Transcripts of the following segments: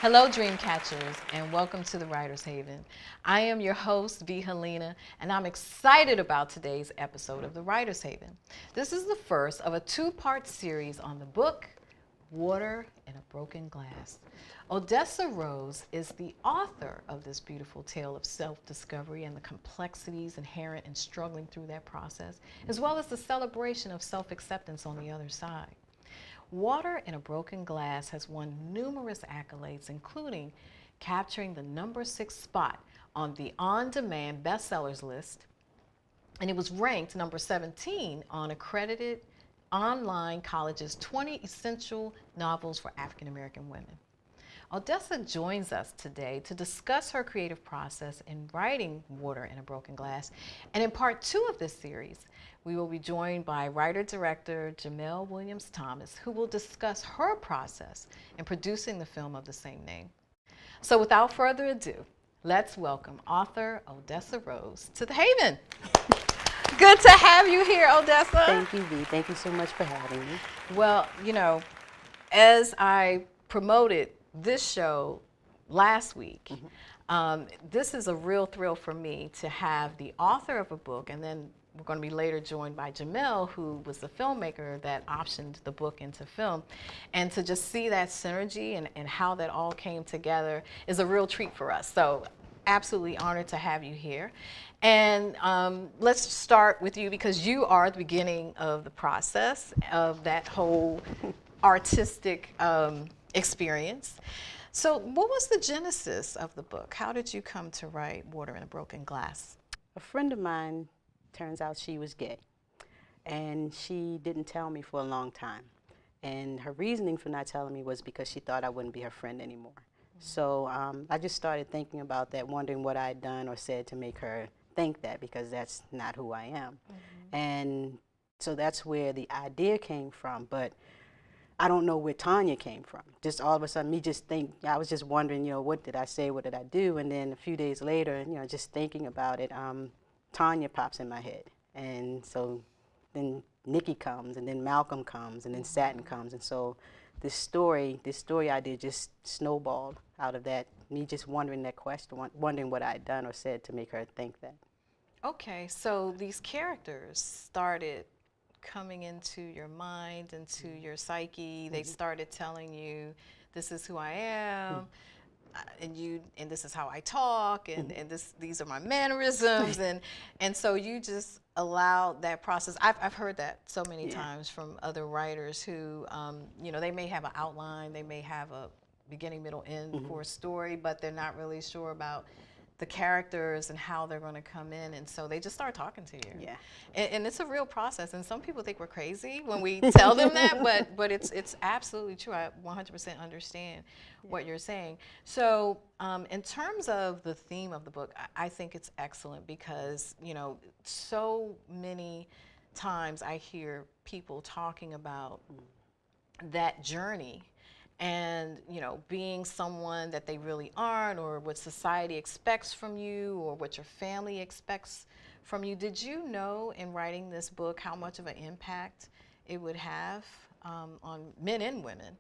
Hello, dream catchers, and welcome to the Writer's Haven. I am your host, V. Helena, and I'm excited about today's episode of the Writer's Haven. This is the first of a two-part series on the book, Water in a Broken Glass. Odessa Rose is the author of this beautiful tale of self-discovery and the complexities inherent in struggling through that process, as well as the celebration of self-acceptance on the other side. Water in a Broken Glass has won numerous accolades, including capturing the #6 spot on the on-demand bestsellers list, and it was ranked number 17 on accredited online college's 20 essential novels for African American women. Odessa joins us today to discuss her creative process in writing Water in a Broken Glass. And in part 2 of this series, we will be joined by writer-director Jamelle Williams-Thomas, who will discuss her process in producing the film of the same name. So without further ado, let's welcome author Odessa Rose to the Haven. Good to have you here, Odessa. Thank you, V. Thank you so much for having me. Well, you know, as I promoted this show last week, this is a real thrill for me to have the author of a book, and then we're going to be later joined by Jamelle, who was the filmmaker that optioned the book into film. And to just see that synergy and how that all came together is a real treat for us. So absolutely honored to have you here. And let's start with you, because you are the beginning of the process of that whole artistic experience. So what was the genesis of the book? How did you come to write Water in a Broken Glass? A friend of mine, turns out she was gay, and she didn't tell me for a long time. And her reasoning for not telling me was because she thought I wouldn't be her friend anymore. So I just started thinking about that, wondering what I had done or said to make her think that, because that's not who I am. And so that's where the idea came from. But I don't know where Tanya came from. Just all of a sudden, I was just wondering, what did I say, what did I do? And then a few days later, just thinking about it, Tanya pops in my head. And so then Nikki comes, and then Malcolm comes, and then Satin comes. And so this story idea just snowballed out of that, me just wondering that question, wondering what I had done or said to make her think that. Okay, so these characters started coming into your mind, into your psyche. They started telling you, this is who I am, and this is how I talk, and these are my mannerisms, and so you just allowed that process. I've heard that so many times from other writers who, they may have an outline, they may have a beginning, middle, end for a story, but they're not really sure about the characters and how they're going to come in, and so they just start talking to you. Yeah. And it's a real process, and some people think we're crazy when we tell them that, but it's absolutely true. I 100% understand what you're saying. So in terms of the theme of the book, I think it's excellent, because so many times I hear people talking about that journey, and being someone that they really aren't, or what society expects from you, or what your family expects from you. Did you know in writing this book how much of an impact it would have on men and women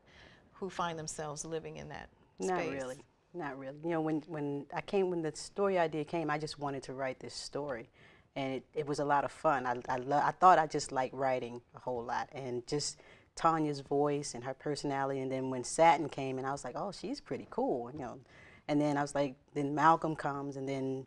who find themselves living in that space? Not really. When the story idea came, I just wanted to write this story, and it was a lot of fun. I thought I just liked writing a whole lot, and just Tanya's voice and her personality. And then when Satin came, and I was like, oh, she's pretty cool, And then I was like, then Malcolm comes, and then,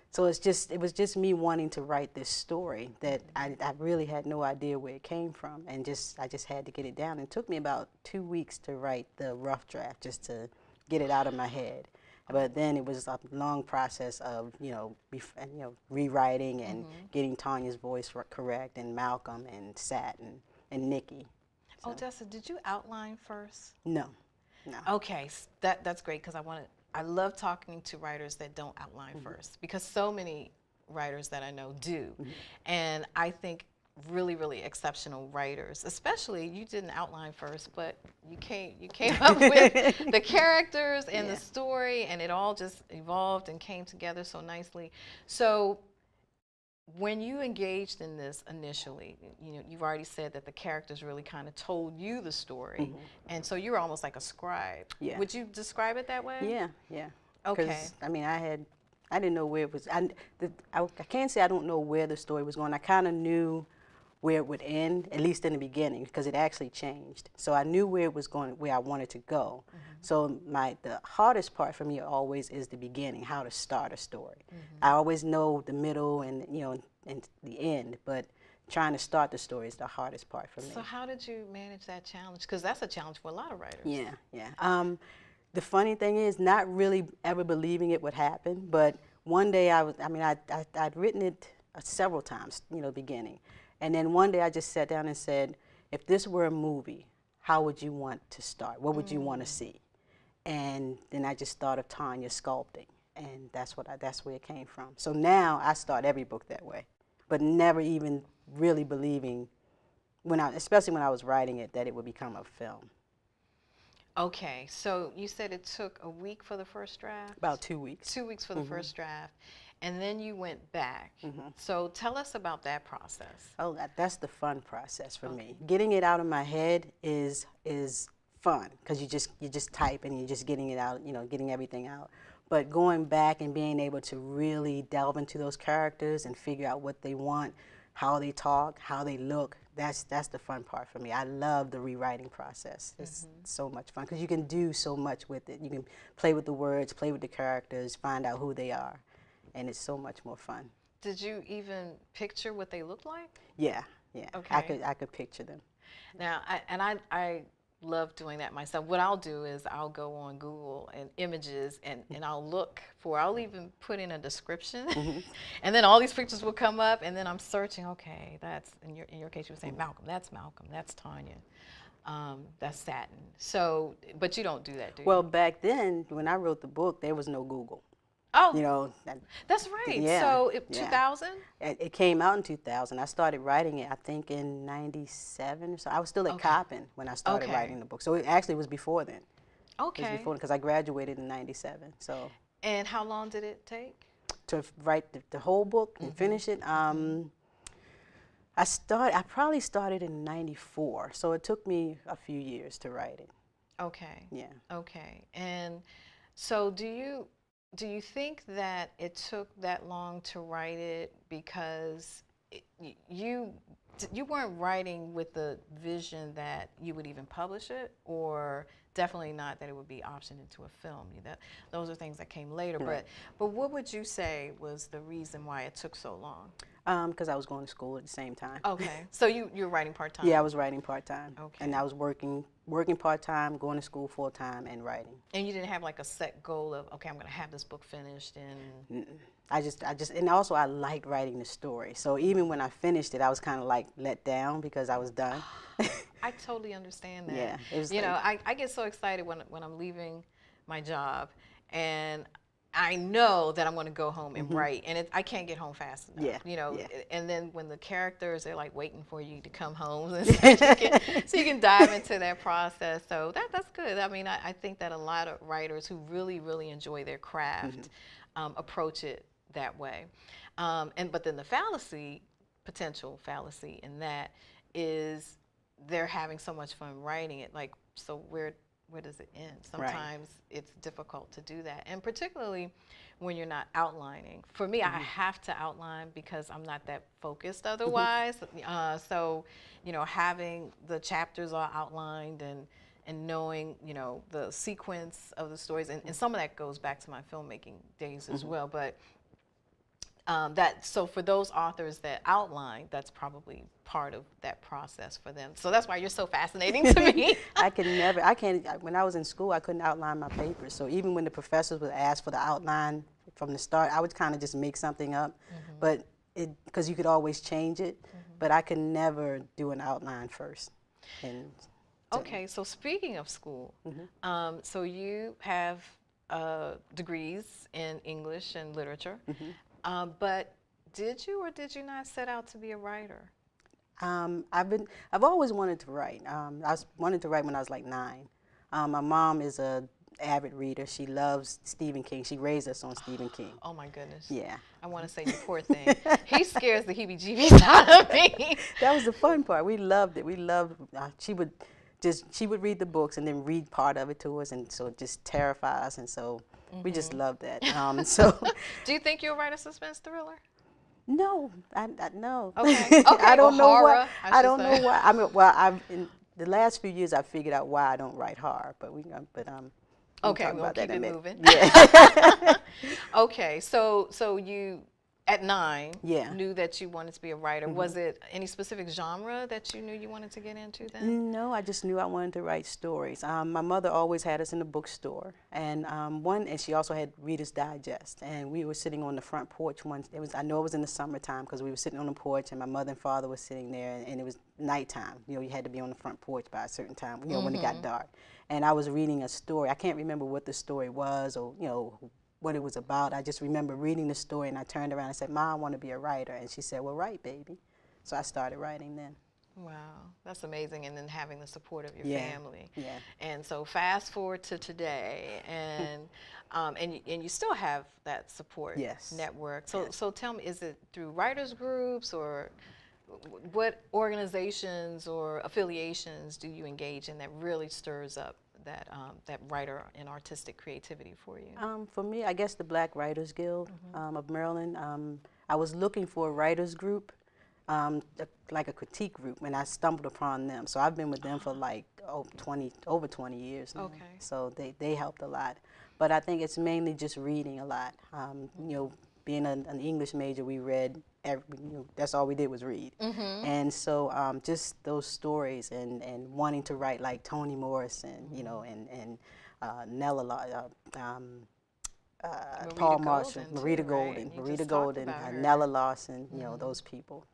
so it was just me wanting to write this story that I really had no idea where it came from, and I just had to get it down. It took me about 2 weeks to write the rough draft, just to get it out of my head. But then it was a long process of rewriting and getting Tanya's voice correct, and Malcolm and Satin and Nikki. So. Odessa, did you outline first? No. Okay, that's great, because I love talking to writers that don't outline first, because so many writers that I know do, and I think really, really exceptional writers, especially, you didn't outline first, but you came up with the characters and the story, and it all just evolved and came together so nicely. So when you engaged in this initially, you know, you've already said that the characters really kind of told you the story, and so you were almost like a scribe. Yeah. Would you describe it that way? Yeah, yeah. Okay. Because I mean, I didn't know where it was. I can't say I don't know where the story was going. I kind of knew where it would end, at least in the beginning, because it actually changed. So I knew where it was going, where I wanted to go. So the hardest part for me always is the beginning, how to start a story. I always know the middle and and the end, but trying to start the story is the hardest part for me. So how did you manage that challenge? Because that's a challenge for a lot of writers. Yeah, yeah. The funny thing is, not really ever believing it would happen, but one day I'd written it several times, beginning. And then one day I just sat down and said, if this were a movie, how would you want to start? What would you want to see? And then I just thought of Tanya sculpting, and that's where it came from. So now I start every book that way, but never even really believing, especially when I was writing it, that it would become a film. Okay, so you said it took a week for the first draft? About 2 weeks. 2 weeks for the first draft, and then you went back. So tell us about that process. Oh, that's the fun process for me. Getting it out of my head is fun, because you just type and you're just getting it out, getting everything out. But going back and being able to really delve into those characters and figure out what they want, how they talk, how they look, that's the fun part for me. I love the rewriting process. It's so much fun, because you can do so much with it. You can play with the words, play with the characters, find out who they are, and it's so much more fun. Did you even picture what they looked like? Yeah, yeah. Okay. I could picture them. Now, I love doing that myself. What I'll do is I'll go on Google and images, and I'll even put in a description, and then all these pictures will come up, and then I'm searching, okay, that's, in your case you were saying Malcolm, that's Tanya, that's Satin. So, but you don't do that, do you? Well, back then, when I wrote the book, there was no Google. Oh, that's right. Yeah, so, yeah. 2000? It came out in 2000. I started writing it, I think, in 97 or so. I was still at Coppin when I started writing the book. So it actually was before then. Okay. It was before, because I graduated in 97. So. And how long did it take? To write the whole book and finish it? I probably started in 94. So it took me a few years to write it. Okay. Yeah. Okay. And so do you think that it took that long to write it because you weren't writing with the vision that you would even publish it, or definitely not that it would be optioned into a film? Those are things that came later. Right. But what would you say was the reason why it took so long? Because I was going to school at the same time. Okay. So you were writing part-time? Yeah, I was writing part-time. Okay. And I was working part-time, going to school full-time, and writing. And you didn't have like a set goal of, okay, I'm going to have this book finished and... and also I liked writing the story. So even when I finished it, I was kind of like let down because I was done. I totally understand that. Yeah. It was I get so excited when I'm leaving my job, and I know that I'm going to go home and write, and I can't get home fast enough. Yeah. And then when the characters, they're like waiting for you to come home, so you can dive into that process. So that's good. I mean, I think that a lot of writers who really, really enjoy their craft approach it that way. But then the potential fallacy in that is they're having so much fun writing it. Like, so where does it end? Sometimes it's difficult to do that, and particularly when you're not outlining. For me, I have to outline because I'm not that focused otherwise. So, having the chapters all outlined and knowing, the sequence of the stories, and some of that goes back to my filmmaking days as well. But so for those authors that outline, that's probably part of that process for them. So that's why you're so fascinating to me. When I was in school, I couldn't outline my papers. So even when the professors would ask for the outline from the start, I would kind of just make something up, but because you could always change it, but I could never do an outline first. Okay, so speaking of school, so you have degrees in English and literature. But did you or did you not set out to be a writer? I've always wanted to write. I wanted to write when I was like 9. My mom is a avid reader. She loves Stephen King. She raised us on Stephen King. Oh my goodness. Yeah. I want to say you poor thing. He scares the heebie-jeebies out of me. That was the fun part. We loved it. We loved. She would read the books and then read part of it to us, and so it just terrify us. And so we just loved that. So. Do you think you'll write a suspense thriller? No, no. Okay. Okay. I don't know horror, why. I don't say. know why. I mean, well, in the last few years, I figured out why I don't write horror. But okay, we'll keep it moving. Yeah. Okay, so you at 9 Yeah. knew that you wanted to be a writer. Was it any specific genre that you knew you wanted to get into then? No, I just knew I wanted to write stories. My mother always had us in the bookstore, and and she also had Reader's Digest. And we were sitting on the front porch once. I know it was in the summertime because we were sitting on the porch, and my mother and father were sitting there, and it was nighttime. You know, you had to be on the front porch by a certain time. You know, when it got dark. And I was reading a story. I can't remember what the story was, or what it was about. I just remember reading the story, and I turned around and said, "Mom, I want to be a writer." And she said, "Well, write, baby." So I started writing then. Wow, that's amazing. And then having the support of your Yeah. family. Yeah. And so fast forward to today, and you still have that support Yes. network. So Yes. so tell me, is it through writers groups, or what organizations or affiliations do you engage in that really stirs up that writer and artistic creativity for you? For me, I guess the Black Writers Guild of Maryland. I was looking for a writers group, like a critique group, and I stumbled upon them. So I've been with them for like over 20 years now. Okay. So they helped a lot. But I think it's mainly just reading a lot. Being an English major, we read that's all we did was read. And so just those stories and wanting to write like Toni Morrison, and Nella, Paul Marshall, Marita Golden, Nella Larson, those people.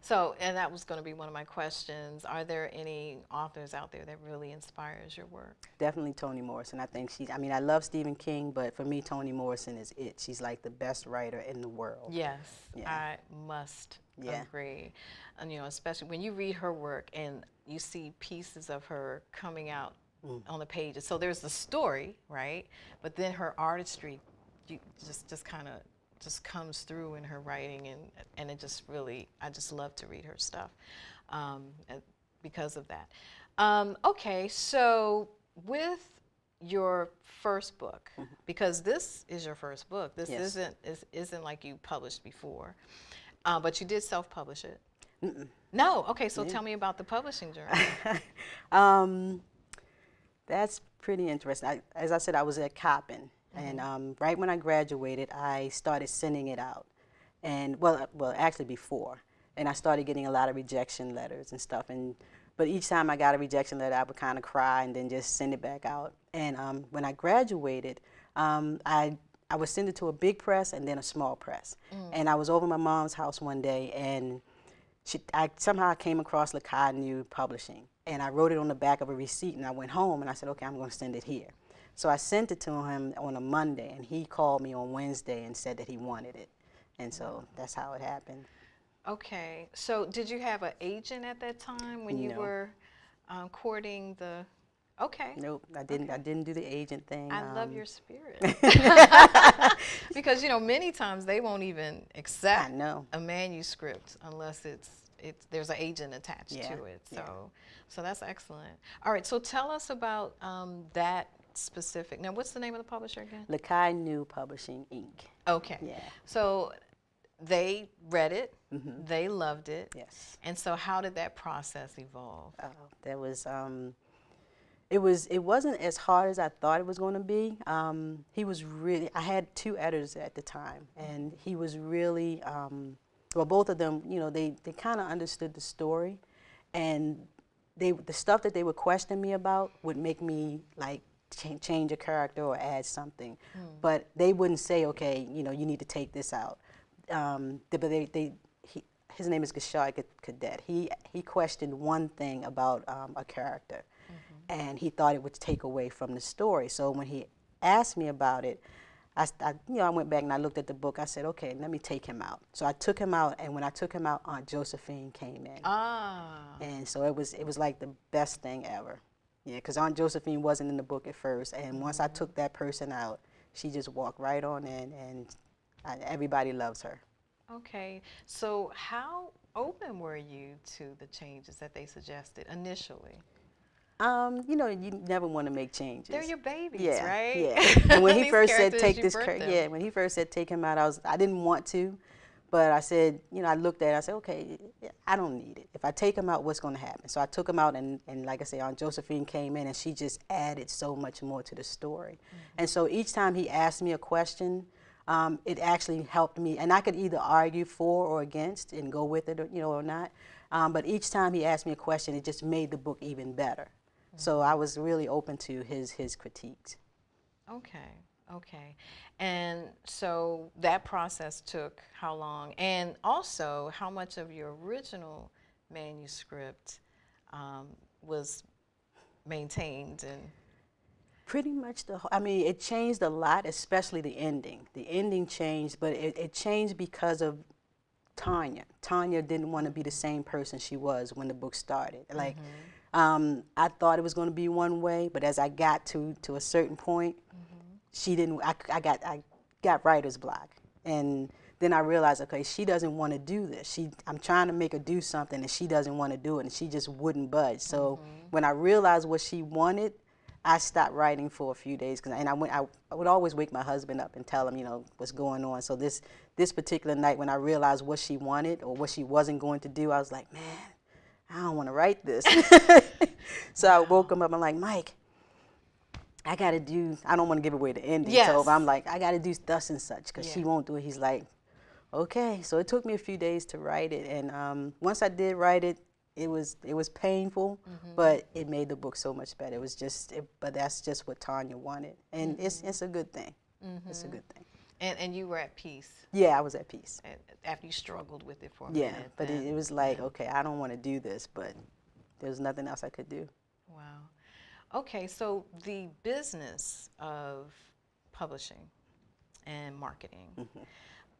So, and that was going to be one of my questions. Are there any authors out there that really inspires your work? Definitely Toni Morrison. I think I love Stephen King, but for me, Toni Morrison is it. She's like the best writer in the world. Yes, Yeah. I must agree. And, especially when you read her work and you see pieces of her coming out on the pages. So there's the story, right? But then her artistry, just kind of just comes through in her writing, and it just really, I just love to read her stuff because of that. Okay, so with your first book, because this is your first book, this Yes. isn't like you published before, but you did self-publish it. No, okay, so tell me about the publishing journey. That's pretty interesting. As I said, I was at Coppin. And right when I graduated, I started sending it out, and well, actually before, and I started getting a lot of rejection letters and stuff. But each time I got a rejection letter, I would kind of cry and then just send it back out. And when I graduated, I would send it to a big press and then a small press. And I was over my mom's house one day, and I somehow came across Lakai New Publishing, and I wrote it on the back of a receipt. And I went home and I said, okay, I'm going to send it here. So I sent it to him on a Monday, and he called me on Wednesday and said that he wanted it. And so that's how it happened. Okay, so did you have an agent at that time when you were courting the? Okay. Nope, I didn't. Okay. I didn't do the agent thing. I love your spirit. Because many times they won't even accept a manuscript unless there's an agent attached to it. So that's excellent. All right, so tell us about that specific. Now, what's the name of the publisher again? Lakai New Publishing, Inc. Okay. Yeah. So they read it. They loved it. Yes. And so how did that process evolve? There was, it wasn't as hard as I thought it was going to be. He was really, I had 2 editors at the time, and he was really, well, both of them, they kind of understood the story, and the stuff that they would question me about would make me like change a character or add something, but they wouldn't say, okay, you need to take this out. But his name is Gashad Cadet. He questioned one thing about a character, and he thought it would take away from the story. So when he asked me about it, I went back and I looked at the book. I said, okay, let me take him out. So I took him out, and when I took him out, Aunt Josephine came in. And so it was like the best thing ever. Yeah, because Aunt Josephine wasn't in the book at first, and once I took that person out, she just walked right on in, and everybody loves her. Okay, so how open were you to the changes that they suggested initially? You know, you never want to make changes. They're your babies, Yeah, right? yeah. And when he These first said characters, take you this, birthed them. yeah, when he first said take him out, I didn't want to, but I said, you know, I looked at it, I said, okay, I don't need it. If I take him out, what's going to happen? So I took him out, and like I say, Aunt Josephine came in, and she just added so much more to the story. And so each time he asked me a question, it actually helped me, and I could either argue for or against and go with it, or, you know, or not. But each time he asked me a question, it just made the book even better. So I was really open to his critiques. Okay, okay. And so that process took how long? And also, how much of your original manuscript was maintained? And Pretty much I mean, it changed a lot, especially the ending. The ending changed, but it changed because of Tanya. Tanya didn't want to be the same person she was when the book started. Like, I thought it was going to be one way, but as I got to a certain point, she didn't. I got writer's block, and then I realized, okay, she doesn't want to do this. I'm trying to make her do something, and she doesn't want to do it, and she just wouldn't budge. So when I realized what she wanted, I stopped writing for a few days, and I would always wake my husband up and tell him, you know, what's going on. So this particular night, when I realized what she wanted or what she wasn't going to do, I was like, man, I don't want to write this. So I woke him up. I'm like, Mike, I got to do. I don't want to give away the ending. Yes. So I'm like, I got to do thus and such because she Yeah. won't do it. He's like, okay. So it took me a few days to write it, and once I did write it, it was painful, but it made the book so much better. It was just, but that's just what Tanya wanted, and it's a good thing. It's a good thing. and you were at peace Yeah, I was at peace. after you struggled with it for a Yeah, minute. but then. it was like, okay, I don't want to do this, but there was nothing else I could do. Wow. Okay, so the business of publishing and marketing,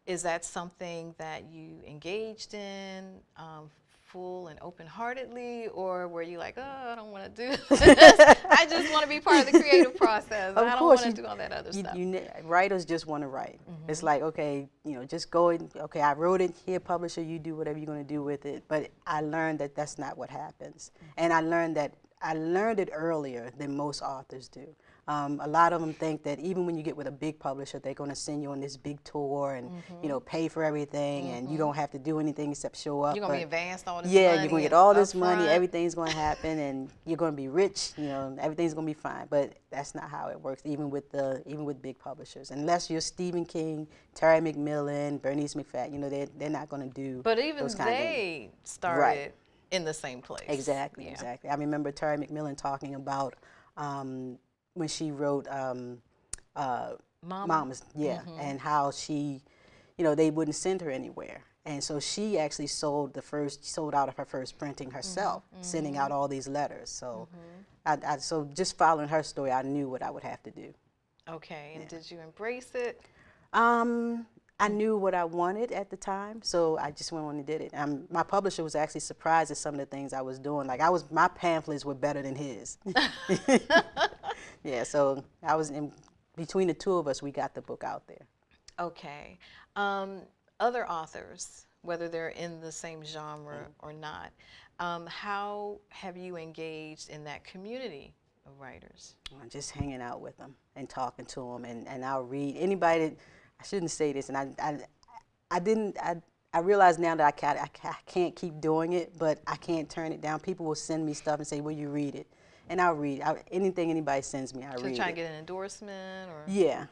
is that something that you engaged in full and open-heartedly, or were you like, oh, I don't want to do this. I just want to be part of the creative process. I don't want to do all that other stuff. Writers just want to write. It's like, okay, you know, just go and, okay, I wrote it, here, publisher, you do whatever you're going to do with it. But I learned that that's not what happens. And I learned it earlier than most authors do. A lot of them think that even when you get with a big publisher, they're going to send you on this big tour and you know, pay for everything, and you don't have to do anything except show up. You're going to be advanced all this money. Yeah, money. you're going to get all this money. Front. Everything's going to happen, and you're going to be rich. You know, everything's going to be fine. But that's not how it works. Even with big publishers, unless you're Stephen King, Terry McMillan, Bernice McFadden, you know, they're not going to do. But even those kind of they started in the same place. Exactly, exactly. I remember Terry McMillan talking about when she wrote Mama's, and how she, you know, they wouldn't send her anywhere. And so she actually sold out of her first printing herself, sending out all these letters. So, so just following her story, I knew what I would have to do. Okay, and did you embrace it? I knew what I wanted at the time, so I just went on and did it. My publisher was actually surprised at some of the things I was doing. Like my pamphlets were better than his. Yeah, so between the two of us, we got the book out there. Okay. Other authors, whether they're in the same genre or not, how have you engaged in that community of writers? Just hanging out with them and talking to them, and I'll read anybody that, I shouldn't say this, and I realize now that I can't keep doing it, but I can't turn it down. People will send me stuff and say, will you read it? And I'll read anything anybody sends me, I read it. Try to get an endorsement? Or? Yeah.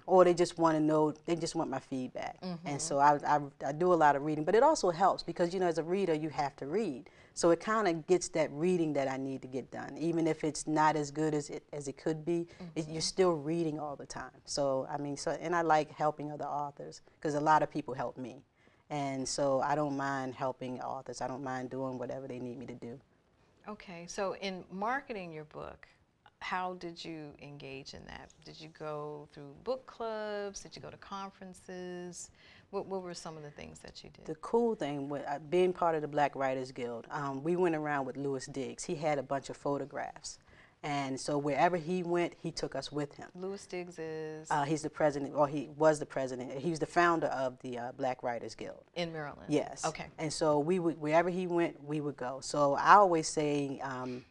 Or they just want to know, they just want my feedback. And so I do a lot of reading, but it also helps because, you know, as a reader, you have to read. So it kind of gets that reading that I need to get done. Even if it's not as good as it could be, you're still reading all the time. So, I mean, and I like helping other authors because a lot of people help me. And so I don't mind helping authors. I don't mind doing whatever they need me to do. Okay, so in marketing your book, how did you engage in that? Did you go through book clubs? Did you go to conferences? What were some of the things that you did? The cool thing with being part of the Black Writers Guild, we went around with Louis Diggs. He had a bunch of photographs. And so wherever he went, he took us with him. Louis Diggs is He's the president, or he was the president. He was the founder of the Black Writers Guild. in Maryland. Yes. Okay. And so we would, wherever he went, we would go. So I always say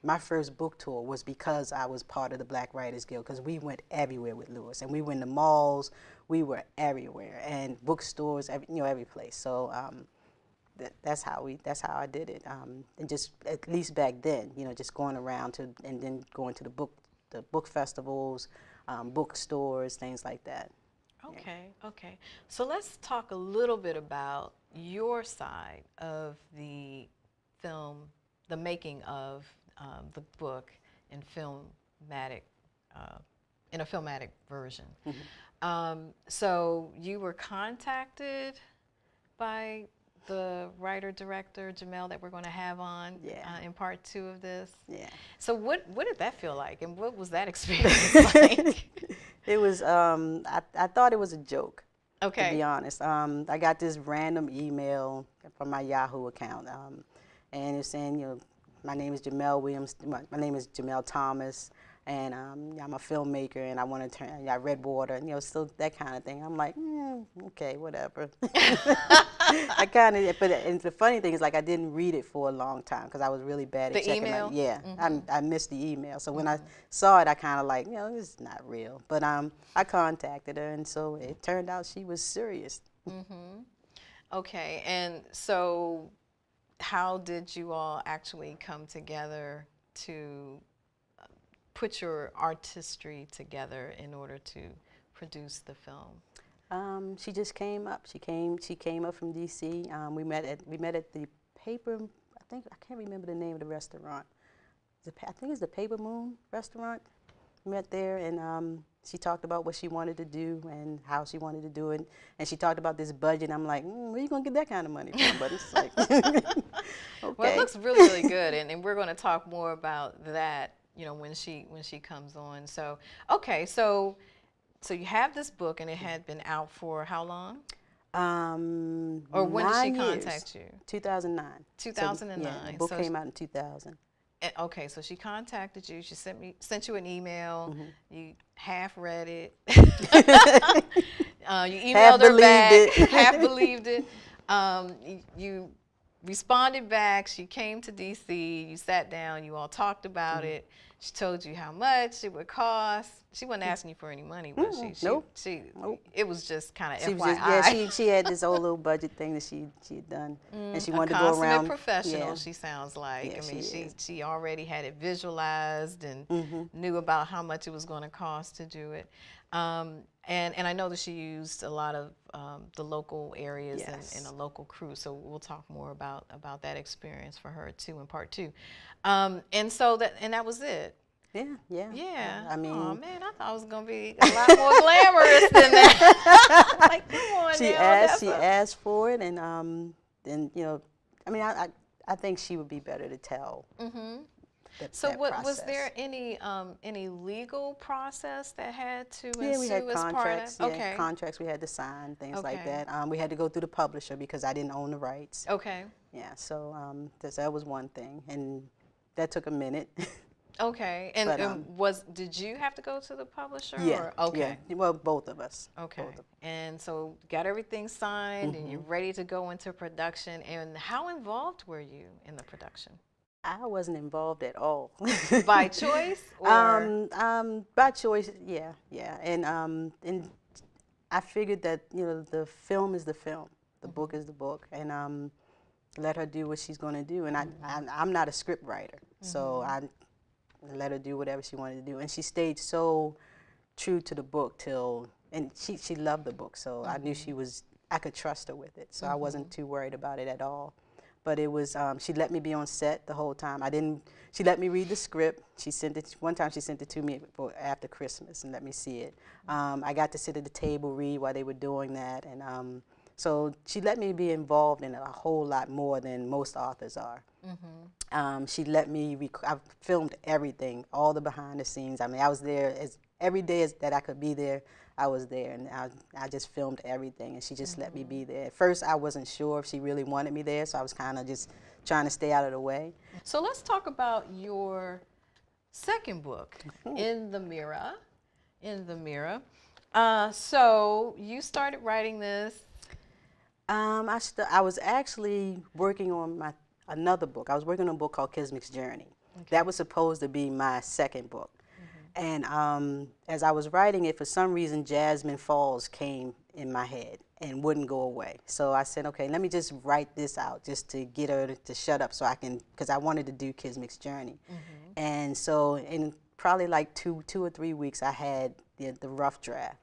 my first book tour was because I was part of the Black Writers Guild, because we went everywhere with Louis, and we went to malls, we were everywhere, and bookstores, every place. So that's how I did it, and just at least back then, just going around and then going to the book festivals, bookstores, things like that. Okay, okay. So let's talk a little bit about your side of the film, the making of the book in in a filmatic version. So you were contacted by the writer-director, Jamelle, that we're going to have on in part 2 of this. Yeah. So what did that feel like, and what was that experience like? It was, I thought it was a joke, okay. to be honest. I got this random email from my Yahoo account, and it's saying, my name is Jamelle my name is Jamelle Thomas, and I'm a filmmaker, and I want to turn, I read Water, still that kind of thing. I'm like, okay, whatever. I kind of, and the funny thing is, like, I didn't read it for a long time because I was really bad at checking. Email? I missed the email. So when I saw it, I kind of like, this is not real. But I contacted her, and so it turned out she was serious. Okay, and so how did you all actually come together to put your artistry together in order to produce the film? She just came up. She came up from D.C. We met at the Paper. I can't remember the name of the restaurant. I think it's the Paper Moon restaurant. We met there, and she talked about what she wanted to do and how she wanted to do it. And she talked about this budget. I'm like, where are you gonna get that kind of money from? But it's like, okay. Well, it looks really, really good, and we're going to talk more about that, when she comes on. So, okay, so you have this book, and it had been out for how long? Or when did she contact you? 2009. 2009. So, yeah, the book came out in 2000. Okay, so she contacted you. She sent you an email. You half read it. You emailed her back. Half believed it. You responded back. She came to D.C. You sat down. You all talked about it. She told you how much it would cost. She wasn't asking you for any money, was she? Nope. It was just kind of FYI. Was just, she had this old little budget thing that she had done, and she wanted to go around. A consummate professional, she sounds like. Yeah, I mean, she already had it visualized and knew about how much it was going to cost to do it. And I know that she used a lot of the local areas and a local crew. So we'll talk more about that experience for her too in part 2. And that was it. Yeah. I mean, oh man, I thought it was gonna be a lot more glamorous than that. Like, come on, she asked for it, and I mean, I think she would be better to tell. So was there any legal process that had to ensue we had as contracts. part of? Okay. Contracts we had to sign, things like that. We had to go through the publisher because I didn't own the rights. Okay. Yeah, so that was one thing, and that took a minute. Okay, and did you have to go to the publisher? Yeah. Or? Okay. Yeah. Well, both of us. Okay. And so got everything signed, and you're ready to go into production. And how involved were you in the production? I wasn't involved at all. By choice? Or? By choice, yeah. And I figured that the film is the film, the book is the book, and let her do what she's going to do. And I'm not a script writer, so I let her do whatever she wanted to do. And she stayed so true to the book and she loved the book, so I knew I could trust her with it. So I wasn't too worried about it at all. But it was, she let me be on set the whole time. She let me read the script. One time she sent it to me after Christmas and let me see it. I got to sit at the table, read while they were doing that. And so she let me be involved in a whole lot more than most authors are. She let me, I filmed everything, all the behind the scenes. I mean, I was there every day that I could be there, I was there, and I just filmed everything, and she just let me be there. At first, I wasn't sure if she really wanted me there, so I was kind of just trying to stay out of the way. So let's talk about your second book, In the Mirror. In the Mirror. So you started writing this. I was actually working on another book. I was working on a book called Kismick's Journey. Okay. That was supposed to be my second book. And as I was writing it, for some reason, Jasmine Falls came in my head and wouldn't go away. So I said, okay, let me just write this out just to get her to shut up so I can, because I wanted to do Kismick's Journey. And so in probably like two or 3 weeks, I had the rough draft.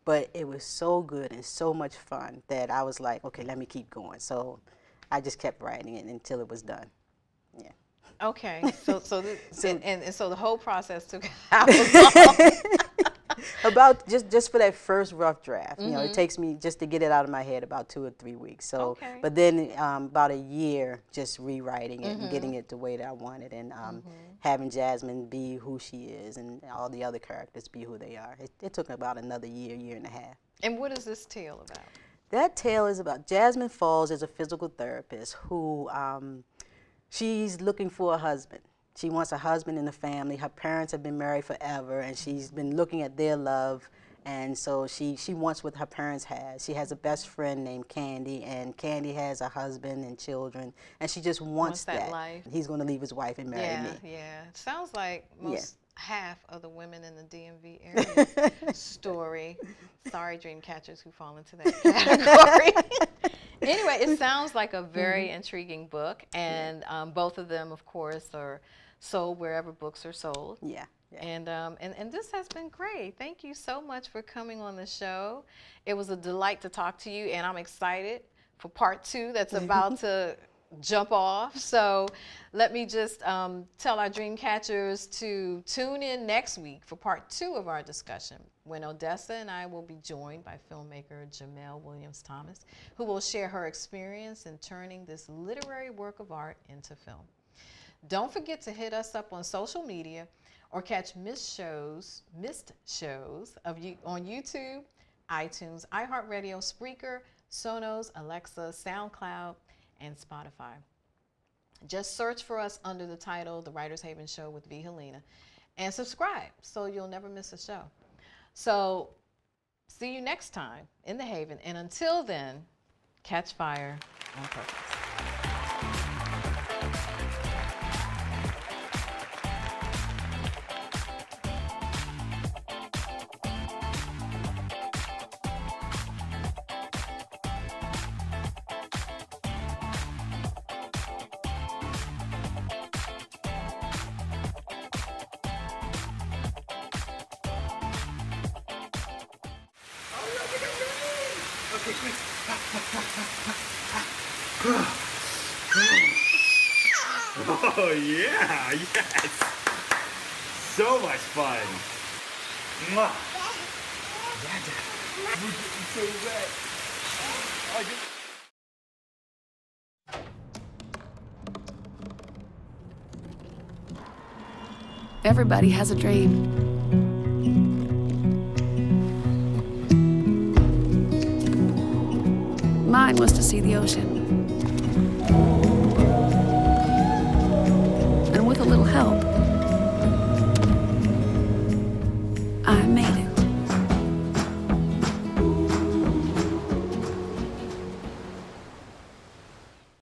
But it was so good and so much fun that I was like, okay, let me keep going. So I just kept writing it until it was done. Yeah. Okay, so the whole process took how long? About just for that first rough draft. You know, it takes me just to get it out of my head about 2 or 3 weeks. So, but then about a year just rewriting it and getting it the way that I wanted, and having Jasmine be who she is, and all the other characters be who they are. It took about another year and a half. And what is this tale about? That tale is about Jasmine Falls as a physical therapist who. She's looking for a husband. She wants a husband in the family. Her parents have been married forever, and she's been looking at their love, and so she wants what her parents had. She has a best friend named Candy, and Candy has a husband and children, and she just wants that. Life. He's going to leave his wife and marry me. Yeah. It sounds like half of the women in the DMV area story. Sorry, dream catchers who fall into that category. Anyway, it sounds like a very intriguing book, and both of them, of course, are sold wherever books are sold. Yeah. And this has been great. Thank you so much for coming on the show. It was a delight to talk to you, and I'm excited for part 2 that's about to jump off. So let me just tell our dream catchers to tune in next week for part 2 of our discussion, when Odessa and I will be joined by filmmaker Jamelle Williams-Thomas, who will share her experience in turning this literary work of art into film. Don't forget to hit us up on social media or catch missed shows on YouTube, iTunes, iHeartRadio, Spreaker, Sonos, Alexa, SoundCloud, and Spotify. Just search for us under the title The Writer's Haven Show with V. Helena, and subscribe so you'll never miss a show. So see you next time in the Haven, and until then, catch fire on purpose. Okay, quick. Oh, yeah, yes. So much fun. Mwah. Yeah, we're getting so wet. Everybody has a dream. Mine was to see the ocean. And with a little help, I made it.